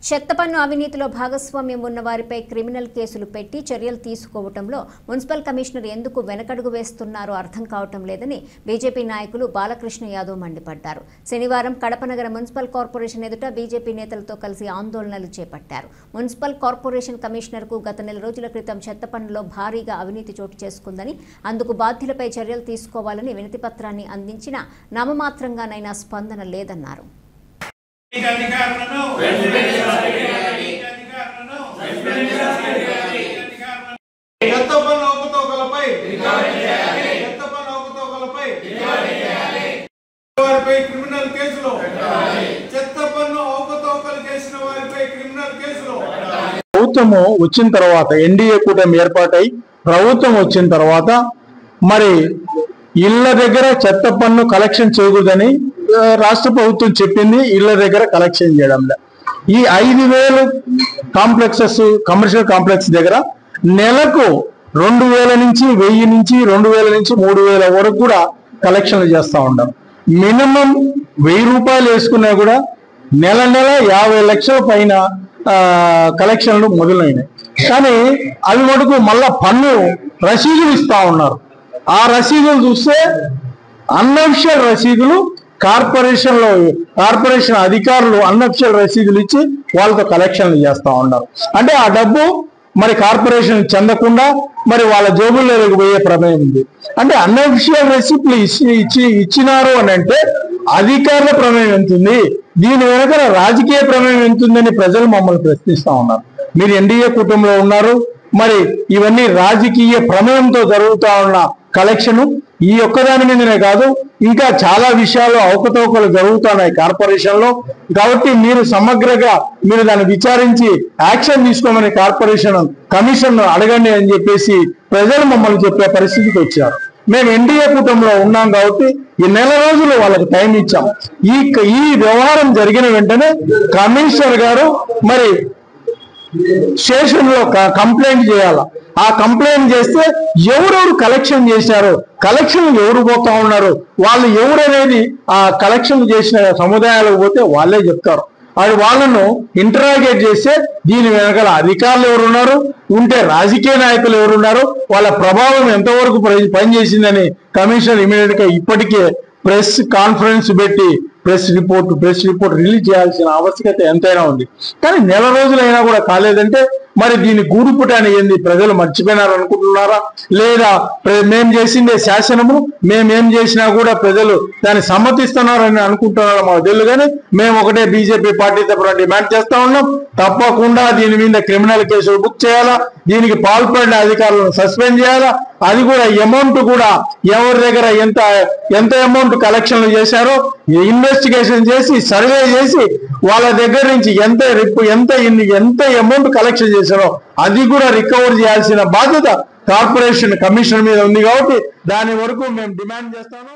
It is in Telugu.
చెత్త పన్ను అవినీతిలో భాగస్వామ్యం ఉన్న వారిపై క్రిమినల్ కేసులు పెట్టి చర్యలు తీసుకోవడంలో మున్సిపల్ కమిషనర్ ఎందుకు వెనకడుగు వేస్తున్నారో అర్థం కావటం లేదని బీజేపీ నాయకులు బాలకృష్ణ యాదవ్ మండిపడ్డారు. శనివారం కడప నగర మున్సిపల్ కార్పొరేషన్ ఎదుట బీజేపీ నేతలతో కలిసి ఆందోళనలు చేపట్టారు. మున్సిపల్ కార్పొరేషన్ కమిషనర్కు గత నెల రోజుల క్రితం చెత్త పన్నులో భారీగా అవినీతి చోటు చేసుకుందని, అందుకు బాధ్యులపై చర్యలు తీసుకోవాలని వినతి పత్రాన్ని అందించినా నామమాత్రంగానైనా స్పందన లేదన్నారు. ప్రభుత్వం వచ్చిన తర్వాత ఎన్డీఏ కూటమి ఏర్పాటై ప్రభుత్వం వచ్చిన తర్వాత మరి ఇళ్ల దగ్గర చెత్త పన్ను కలెక్షన్ చేయకూడదని రాష్ట్ర ప్రభుత్వం చెప్పింది. ఇళ్ల దగ్గర కలెక్షన్ చేయడంలో ఈ 5,000 కాంప్లెక్సెస్ కమర్షియల్ కాంప్లెక్స్ దగ్గర నెలకు 2,000 నుంచి 1,000 నుంచి 2,000 నుంచి 3,000 వరకు కూడా కలెక్షన్లు చేస్తూ ఉంటాం. మినిమం 1,000 రూపాయలు వేసుకున్నా కూడా నెల 50 లక్షల పైన కలెక్షన్లు మొదలైనాయి. కానీ అవి మటుకు మళ్ళా పన్ను రసీదులు ఇస్తా ఉన్నారు. ఆ రసీదులు చూస్తే అన్అఫిషియల్ రసీదులు కార్పొరేషన్ అధికారులు అన్అఫిషియల్ రసీదులు ఇచ్చి వాళ్ళతో కలెక్షన్లు చేస్తూ ఉన్నారు. అంటే ఆ డబ్బు మరి కార్పొరేషన్ చెందకుండా మరి వాళ్ళ జోబుల్లోకి పోయే ప్రమేయం ఉంది. అంటే అన్అఫిషియల్ రెసిప్ట్లు ఇచ్చినారు అని అంటే అధికారుల ప్రమేయం ఎంతుంది, దీని వెనక రాజకీయ ప్రమేయం ఎంతుందని ప్రజలు మమ్మల్ని ప్రశ్నిస్తా ఉన్నారు. మీరు ఎన్డీఏ కుటుంబంలో ఉన్నారు, మరి ఇవన్నీ రాజకీయ ప్రమేయంతో జరుగుతా ఉన్న కలెక్షన్ ఈ ఒక్కదాని మీదనే కాదు, ఇంకా చాలా విషయాలు అవకతవకలు జరుగుతున్నాయి కార్పొరేషన్ లో. కాబట్టి మీరు సమగ్రంగా మీరు దాన్ని విచారించి యాక్షన్ తీసుకోమని కార్పొరేషన్ కమిషన్ అడగండి అని చెప్పేసి ప్రజలు మమ్మల్ని చెప్పే పరిస్థితికి వచ్చారు. మేము ఎన్డీఏ కూటమిలో ఉన్నాం కాబట్టి ఈ నెల రోజులు వాళ్ళకి టైం ఇచ్చాం. ఈ వ్యవహారం జరిగిన వెంటనే కమిషనర్ గారు మరి స్టేషన్ లో కంప్లైంట్ చేయాల. ఆ కంప్లైంట్ చేస్తే ఎవరెవరు కలెక్షన్ చేశారో, కలెక్షన్ ఎవరు పోతా ఉన్నారు, వాళ్ళు ఎవరనేది ఆ కలెక్షన్ చేసిన సముదాయాలకు పోతే వాళ్ళే చెప్తారు. అది వాళ్ళను ఇంటరాగేట్ చేస్తే దీని వెనకాల అధికారులు ఎవరున్నారు, ఉంటే రాజకీయ నాయకులు ఎవరున్నారు, వాళ్ళ ప్రభావం ఎంతవరకు పనిచేసిందని కమిషనర్ ఇమీడియట్ గా ఇప్పటికే ప్రెస్ కాన్ఫరెన్స్ పెట్టి ప్రెస్ రిపోర్ట్ రిలీజ్ చేయాల్సిన ఆవశ్యకత ఎంతైనా ఉంది. కానీ నెల రోజులైనా కూడా కాలేదంటే మరి దీన్ని గూడుపుటాన్ని ఏంది, ప్రజలు మర్చిపోయినారు అనుకుంటున్నారా, లేదా మేం చేసిందే శాసనము, మేమేం చేసినా కూడా ప్రజలు దాన్ని సమ్మతిస్తున్నారని అనుకుంటున్నారా మాకు తెలియదు. కానీ మేము ఒకటే బీజేపీ పార్టీ తరఫున డిమాండ్ చేస్తా ఉన్నాం, తప్పకుండా దీని మీద క్రిమినల్ కేసులు బుక్ చేయాలా, దీనికి పాల్పడిన అధికారులను సస్పెండ్ చేయాలా, అది కూడా అమౌంట్ కూడా ఎవరి దగ్గర ఎంత అమౌంట్ కలెక్షన్లు చేశారో ఇన్వెస్టిగేషన్ చేసి సర్వే చేసి వాళ్ళ దగ్గర నుంచి ఎంత అమౌంట్ కలెక్షన్ చేశారో అది కూడా రికవర్ చేయాల్సిన బాధ్యత కార్పొరేషన్ కమిషన్ మీద ఉంది. కాబట్టి దాని వరకు మేము డిమాండ్ చేస్తాను.